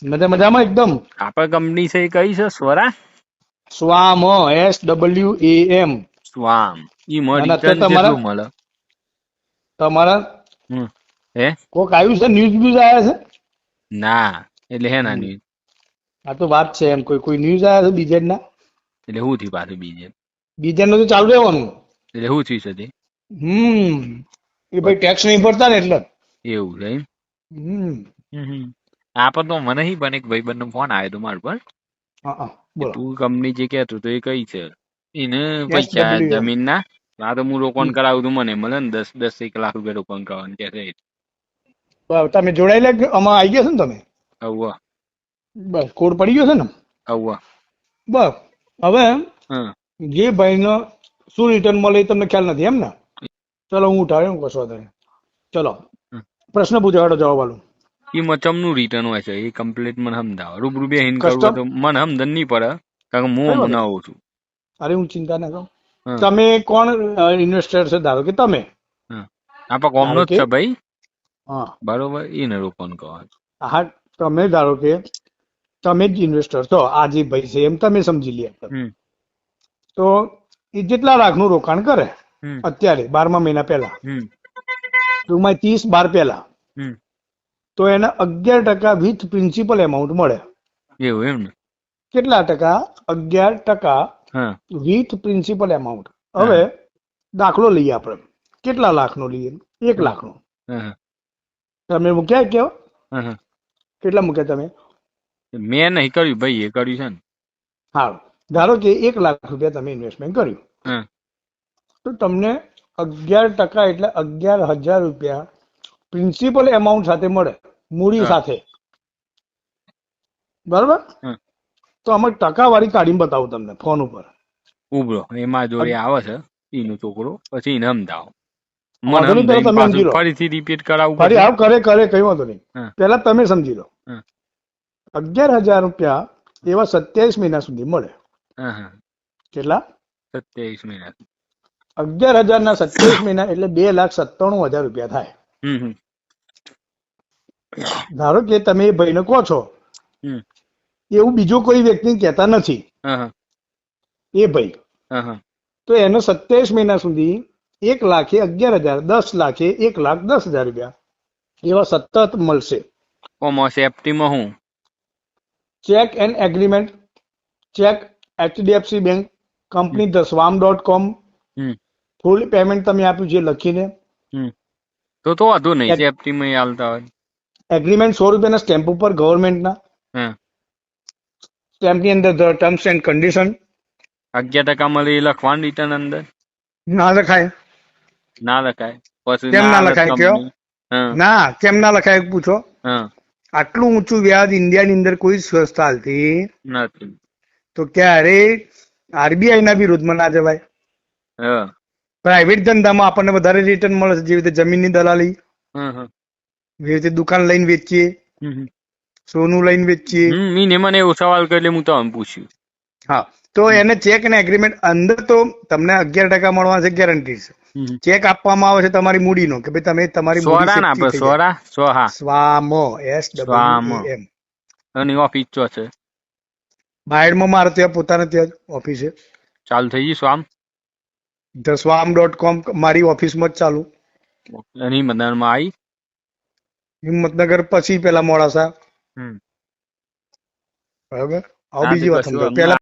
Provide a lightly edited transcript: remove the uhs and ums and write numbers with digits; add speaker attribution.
Speaker 1: મજામાં એકદમ.
Speaker 2: આપડે કંપની છે એ કઈ છે? Swara
Speaker 1: swarm, SWAM.
Speaker 2: સ્વામ. ઈ માં
Speaker 1: અને
Speaker 2: રિટર્ન
Speaker 1: અત્યારે તમારા
Speaker 2: કેટલું મળે?
Speaker 1: તમારા
Speaker 2: હમ. હે
Speaker 1: કોક આવ્યું છે, ન્યૂઝ બ્યૂઝ આવ્યા છે.
Speaker 2: ના એટલે હે ના
Speaker 1: હમ.
Speaker 2: ન્યૂઝ
Speaker 1: આ તો વાત છે એમ, કોઈ ન્યૂઝ આવ્યા છે બીજેડ ના.
Speaker 2: એટલે શું થયું પાછું બીજે?
Speaker 1: બીજેડ નું તો ચાલુ રહેવાનું.
Speaker 2: એટલે શું થયું છે તે?
Speaker 1: હમ. એ ભાઈ ટેક્સ નહીં ભરતા ને એટલે.
Speaker 2: એવું છે એમ?
Speaker 1: હમ.
Speaker 2: હમ. આપડે તો મને નહીં બને ભાઈબંધ નો ફોન આવ્યો હતો મારા પર
Speaker 1: હા હા,
Speaker 2: કે
Speaker 1: બોલો.
Speaker 2: તું કંપની જે કહેતો તો એ કઈ છે? એને પૈસા
Speaker 1: SWAM.
Speaker 2: જમીન ના આ તો હું રોકાણ
Speaker 1: હમ.
Speaker 2: કરાવું તું મને મળે ને 10-10 લાખ રૂપિયા રોકાણ કરવાનું કે છે.
Speaker 1: તમે જોડાયેલા કે આમાં આવી ગયા છો ને તમે?
Speaker 2: અવ્વા
Speaker 1: બસ કોડ પડી ગયો છે ને?
Speaker 2: અવ્વા
Speaker 1: બસ હવે
Speaker 2: હા
Speaker 1: જે ભાઈનો શું રિટર્ન મળે એ તમને ખ્યાલ નથી એમ ને? ચલો હું ઉઠાવ્યો કશો વાંધો નહીં. ચલો પ્રશ્ન પૂછો, હાડો જવાબ આલું.
Speaker 2: એ મચમનું રિટર્ન હોય છે એ કમ્પ્લીટ મને સમજાવો. રૂબરૂ બેહીને કરવું હોય
Speaker 1: કસ્ટમ
Speaker 2: તો મને સમજણ નહીં પડે કારણ કે
Speaker 1: કઈ
Speaker 2: હું
Speaker 1: વાંધો નહીં.
Speaker 2: નવો છું.
Speaker 1: અરે હું ચિંતા ના કરું.
Speaker 2: હા
Speaker 1: તમે કોણ ઇન્વેસ્ટર છે? ધારો કે તમે.
Speaker 2: હા આપણા કોમનો
Speaker 1: ધારો
Speaker 2: જ
Speaker 1: કે
Speaker 2: છે ભાઈ,
Speaker 1: હા
Speaker 2: બરોબર. એને રોકાણ કરવાનું.
Speaker 1: હા, તમે ધારો કે તમે જ ઇન્વેસ્ટર છો, આ જે ભાઈ છે એમ તમે સમજી લે.
Speaker 2: હમ
Speaker 1: તો એ જેટલા લાખનું રોકાણ કરે
Speaker 2: હમ
Speaker 1: અત્યારે 12મા મહિના પહેલા,
Speaker 2: હમ
Speaker 1: ટૂંકમાં 30/12 પહેલા,
Speaker 2: હમ
Speaker 1: તો એને 11% વિથ પ્રિન્સિપલ એમાઉન્ટ મળે.
Speaker 2: એવું એમ ને?
Speaker 1: કેટલા ટકા? 11%
Speaker 2: હા
Speaker 1: વિથ પ્રિન્સિપલ એમાઉન્ટ.
Speaker 2: હા
Speaker 1: હવે દાખલો લઈએ આપણે. કેટલા લાખનો લઈએ? 1 લાખનો.
Speaker 2: હા
Speaker 1: તમે મૂક્યા કેવો?
Speaker 2: હા હા.
Speaker 1: કેટલા મૂક્યા તમે?
Speaker 2: મેં નહીં કર્યું ભાઈ, એ કર્યું છે ને.
Speaker 1: હા, ધારો કે 1 લાખ રૂપિયા તમે ઇન્વેસ્ટમેન્ટ કર્યું,
Speaker 2: હા
Speaker 1: તો તમને 11% એટલે 11,000 રૂપિયા પ્રિન્સિપલ એમાઉન્ટ સાથે મળે, મૂડી
Speaker 2: હા
Speaker 1: સાથે. બરાબર?
Speaker 2: હા.
Speaker 1: તો આમાં ટકાવારી કાઢીને બતાવું તમને ફોન ઉપર.
Speaker 2: ઉભરો એમાં જોડે આવે છે એનો છોકરો, પછી એને સમજાવો. મને
Speaker 1: વાંધો નહીં, પેલા
Speaker 2: સમજાઈને
Speaker 1: તમે
Speaker 2: પાછું
Speaker 1: સમજી લો.
Speaker 2: ફરીથી રિપીટ કરાવવું
Speaker 1: ફરી
Speaker 2: પડશે.
Speaker 1: આવ કરે કઈ વાંધો નહીં.
Speaker 2: હા
Speaker 1: પેલા તમે સમજી લો.
Speaker 2: હા
Speaker 1: 11,000 રૂપિયા એવા 27 મહિના સુધી મળે.
Speaker 2: હા હા.
Speaker 1: કેટલા?
Speaker 2: 27 મહિના.
Speaker 1: 11,000 ના 27 મહિના એટલે 2,97,000 રૂપિયા થાય.
Speaker 2: હમ હમ
Speaker 1: ધારો કે તમે એ ભાઈને કહો છો,
Speaker 2: હમ
Speaker 1: એવું બીજો કોઈ વ્યક્તિ કહેતા નથી
Speaker 2: હા હા
Speaker 1: એ ભાઈ,
Speaker 2: હા હા.
Speaker 1: તો એનો 27 મહિના સુધી 1,11,000, 10 લાખે 1,10,000 રૂપિયા એવા સતત મળશે.
Speaker 2: કોમર્સ એફટીમાં હું.
Speaker 1: Check and agreement, check HDFC bank,
Speaker 2: hmm
Speaker 1: company theswarm.com,
Speaker 2: hmm
Speaker 1: full payment તમે આપ્યું છે લખીને.
Speaker 2: હમ. તો વાંધો નહીં, સેફટીમાં હાલતા હોય.
Speaker 1: એગ્રીમેન્ટ 100 રૂપિયાના સ્ટેમ્પ ઉપર ગવર્મેન્ટના,
Speaker 2: હા.
Speaker 1: સ્ટેમ્પની અંદર ટર્મ્સ એન્ડ કન્ડિશન.
Speaker 2: 11% મળે એ લખવાનું રિટર્ન અંદર?
Speaker 1: ના લખાય.
Speaker 2: ના લખાય? પછી
Speaker 1: કેમ
Speaker 2: ના
Speaker 1: ના
Speaker 2: હાલત
Speaker 1: લખાય કયો?
Speaker 2: કંપની. હા
Speaker 1: ના, કેમ ના લખાય પૂછો.
Speaker 2: હા.
Speaker 1: આટલું ઊંચું વ્યાજ ઇન્ડિયાની અંદર કોઈ સંસ્થા હાલતી
Speaker 2: નથી.
Speaker 1: તો ક્યારે RBI ના વિરુદ્ધમાં ના જવાય.
Speaker 2: હા
Speaker 1: પ્રાઇવેટ ધંધામાં આપણને વધારે રિટર્ન મળે છે, જેવી રીતે જમીનની દલાલી,
Speaker 2: હા હા.
Speaker 1: જેવી રીતે દુકાન લઈને વેચીએ,
Speaker 2: હમ
Speaker 1: સોનું લઈને વેચીએ.
Speaker 2: મીને મને એવો સવાલ કર્યો એટલે હું તમને પૂછ્યું.
Speaker 1: હા, તો એને ચેક અને એગ્રીમેન્ટ અંદર તો તમને 11% મળવા છે, ગેરંટી છે.
Speaker 2: હમ.
Speaker 1: ચેક આપવામાં આવે છે તમારી મૂડીનો, કે ભાઈ તમે તમારી મૂડી
Speaker 2: સોડા ના
Speaker 1: સેફટી
Speaker 2: આપડે
Speaker 1: થઈ જાય.
Speaker 2: સોડા સોહા
Speaker 1: સ્વામો,
Speaker 2: સ્વામ
Speaker 1: SWAM.
Speaker 2: અને ઓફિસ ચો છે
Speaker 1: બાયડમાં મારે ત્યાં પોતાને ત્યાં ઓફિસે.
Speaker 2: ચાલુ થઈ ગઈ સ્વામ.
Speaker 1: theswarm.com મારી ઓફિસમાં જ ચાલુ.
Speaker 2: એની મદદમાં આવી.
Speaker 1: હિંમતનગર પછી પેલા મોડાસા.
Speaker 2: હમ.
Speaker 1: બરાબર. આવો
Speaker 2: હા તો
Speaker 1: બીજી વાત
Speaker 2: કશું
Speaker 1: સમજાવ.
Speaker 2: હમણાં
Speaker 1: પેલા